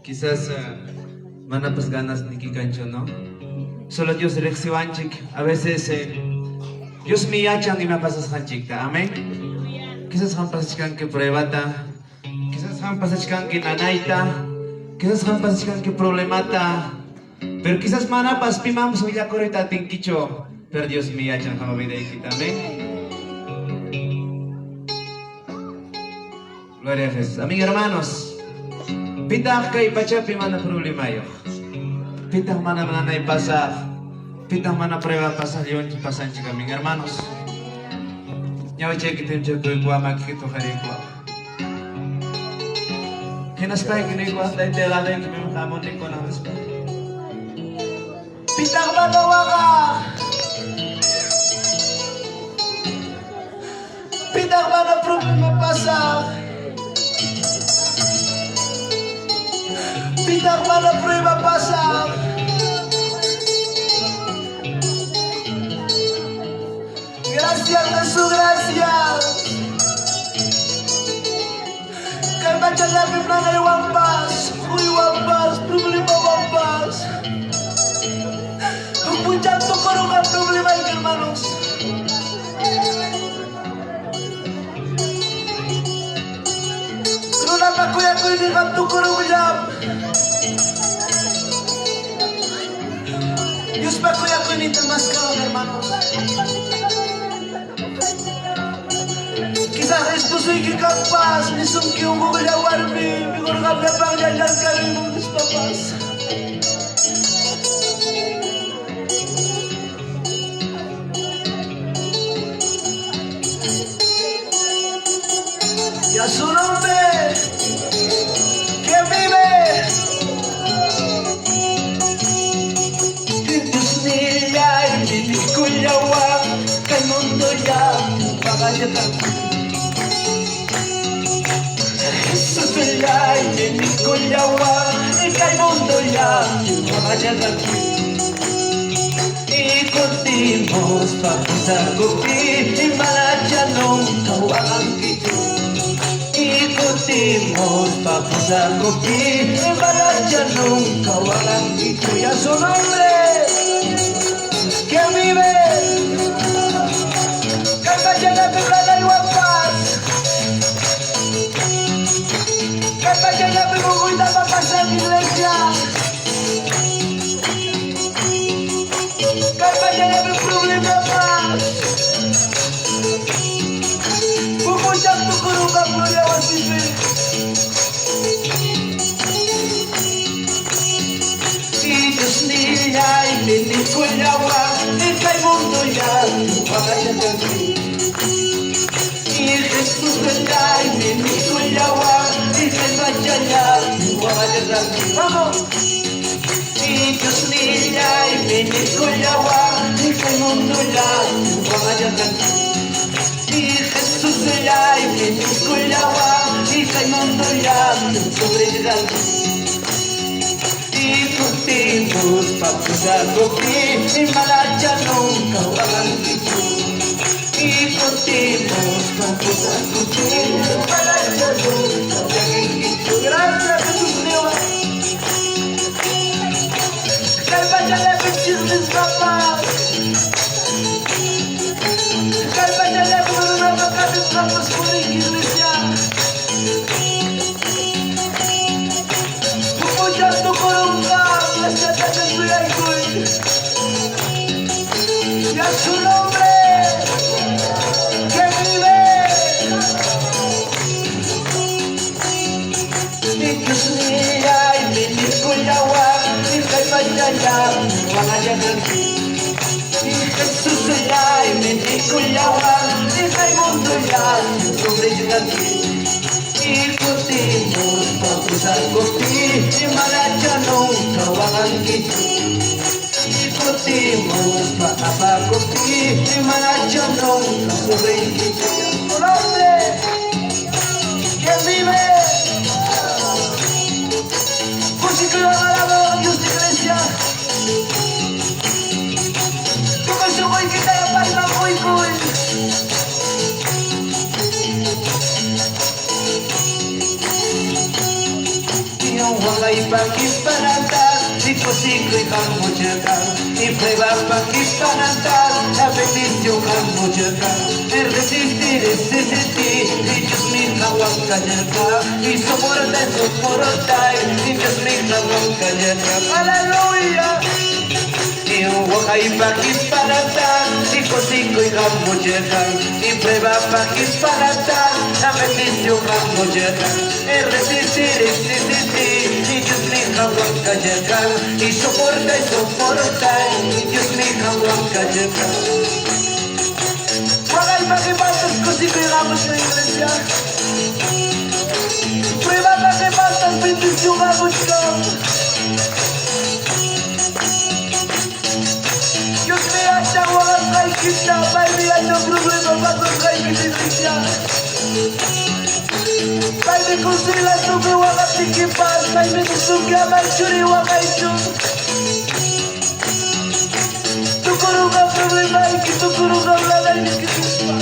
Quizás manapas ganas ni kikancho, ¿no? Solo Dios rexivanchik. A veces Dios me yachan y me pasas hanchikta. Amén. Quizás han pasachkan que pruebata. Quizás han pasachkan que nanaita. Quizás han pasachkan que problemata. Pero quizás manapas pimam suya corita tinkicho. Pero Dios me yachan jama vida ikita. Amén. Gloria a Jesús. Amén, hermanos. Pitah kay pachapi mana problema yo. Pitah mana nanay pasa. Pitah mana prueba pasa yon pasan chica amén, hermanos. Nyawa chekitim chekoy kwa makikito harikwa. Hinaspay kinikwa tay telada yung kimimhamon ni ko na haspay. Pitah magawa ka. Pitah mana problema pasa. Pitah mana prueba pasa. Gracias Jesús, gracias. Kay baca namin na ngay wampas. Uy wampas, problema wampas. Nagpunjak to karong ang problema yung hermanos. Pero napakuya ko hindi ka to karong jam. Dios pa kuya ko hindi tamas ka hermanos. Quizás esto soy que capaz, ni son que un poco de aguarme, mejor cambia para allá al camino de mis papás. Y a su nombre, que vive. Dios niya, hindi ko yawa, kay mundo ya, pagayatan. Jesus ay hindi ko yawa, ikay mundo ya, pagayatan. Ikutimos papasagupi, imanadyanong kawangang kito. Ikutimos papasagupi, imanadyanong kawangang kito. Y a su nombre, que vive, que mañana vendrá y paz. Que mañana me voy a pasar en iglesia. Que mañana me problema más. Pupunjak to kurung ang gloria wa sipi. Diyos niya hindi ko yawa, ikay mundo yan, pagayatan. Jesus ay hindi ko yawa, ikay badyan yan, pagayatan. Vamos! Diyos niya hindi ko yawa, ikay mundo yan, pagayatan. Jesus ay hindi ko yawa, ikay mundo yan, pagayatan. Ikutimos papasagupi, imanadyanong kawangang kito. Ikutimos papasagupi, imanadyanong kawangang kito. Gracias Jesús Dios. Kay mañana bendice mis papás. Kay mañana meron na mis papás por la iglesia. Pupunjak to karong ka, gracias a Jesús ay koy. Y a su nombre, que vive. Diyos niya ay hindi ko yawa, ikay madyan, pagayatan. Jesus ay hindi ko yawa, ikay mundo yan, pagayatan. Ikutimos papasagupi, imanadyanong kawangang kito. Ikutimos papasagupi, imanadyanong kawangang kito. Nombre, que vive. Músico y alabado Dios de iglesia. Como yo voy que te la palma muy cool. wakay pakipanantas, siko-siko'y kambodyakang, iprueba pakipanantas, la bendición kambodyakang, resistir, y Dios mi kawang kanyaka, y soportay, y Dios mi kawang kanyaka, hallelujah! Yung wakay pakipanantas, siko-siko'y kambodyakang, iprueba pakipanantas, la bendición kambodyakang, resistir, y Dios mi kawang kanyaka, y soportay, y Dios mi kawang kanyaka. Wakay pakipanantas ko siko'y ramos ng iglesia, iprueba pakipanantas, bendición kambodyakang. Dios me hacha wakay kita, baby, no problema wakay iglesia. Baby, kusila suki wakati kipas, baby, suki amachuri wakay chun. Tukuruga problema, tukuruga blada, ikispa.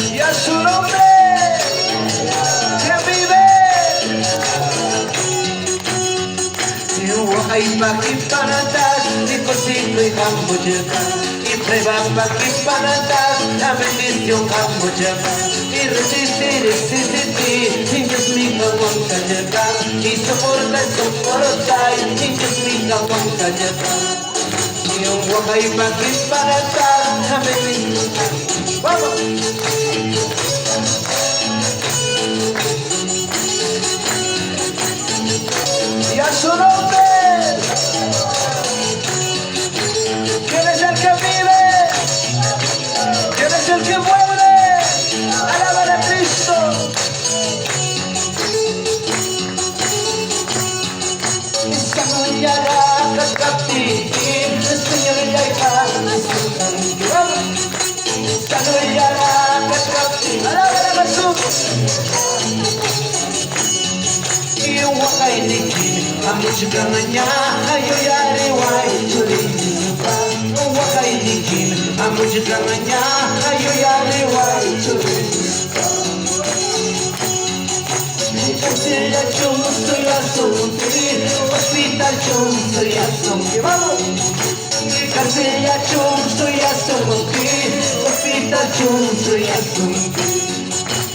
Y a su nombre, que vive. Wakay pakipanantas, siko-siko'y kambodyakang, iprueba pakipanantas, la bendición kambodyakang, y resistir, y Dios mi kawang kanyakang, y soportay, y Dios mi kawang kanyakang. Yung wakay pakipanantas, la bendición. Vamos! Y a su nombre, ¿quién es el que vive? ¿Quién es el que muere? Alaban a Cristo. Iskanunyara kakapti, Iskanunyara kakapti, alaban a Jesús. Yung wakay dikin, amuchiganganya, ayo yari wai chulinipa. Yung wakay dikin, amuchiganganya, ayo yari wai chulinipa. Kasi ya chung suya sumpi, hospital chung suya sumpi. Vamos! Kasi ya chung suya sumpi, hospital chung suya sumpi.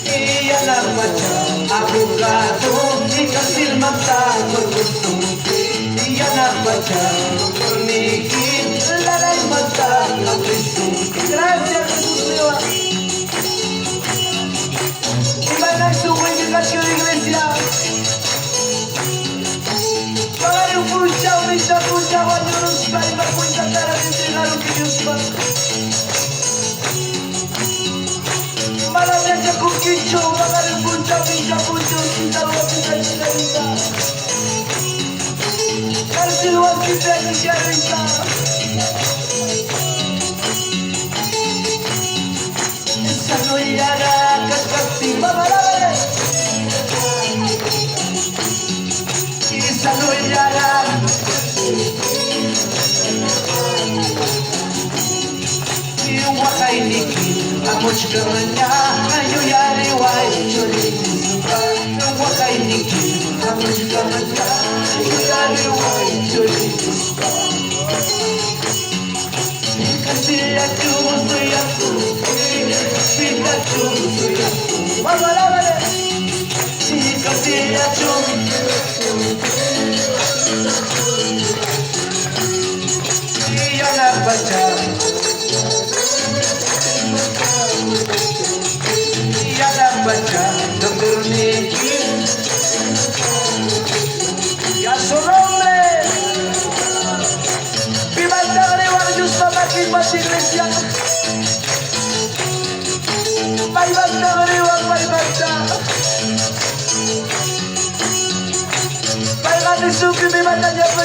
Iyan ang macam abogado, ikasil mata berkusumpi. Iyan ang macam pemikir, lalay mata berkusumpi. Gracias Jesús Dios. Iba na su edificación iglesia. Para un puchao, misa puchao, añoros, caima, cuenta cara de entregar lo que Dios manda. Malamnya kukicu, makan puncak, minta puncak, minta wakil dan cerita. Kasih wakil dan cerita. Iskanunyara kakakti, mama lama. Iskanunyara. Yung wakay dikin, amuchiganganya, ayo yari wai chulinipa. Yung wakay dikin, amuchiganganya, ayo yari wai chulinipa. Kasi ya chung suya sumpi, pita chung suya sumpi. Mama lama le. Kasi ya chung iya nak baca. Baca Dr. Nicky, y a su nombre, viva el Tagrewar Yusma Makin Mas Iglesia, viva el Tagrewar, viva el Tagrewar, viva el Suki, viva el Tagrewar,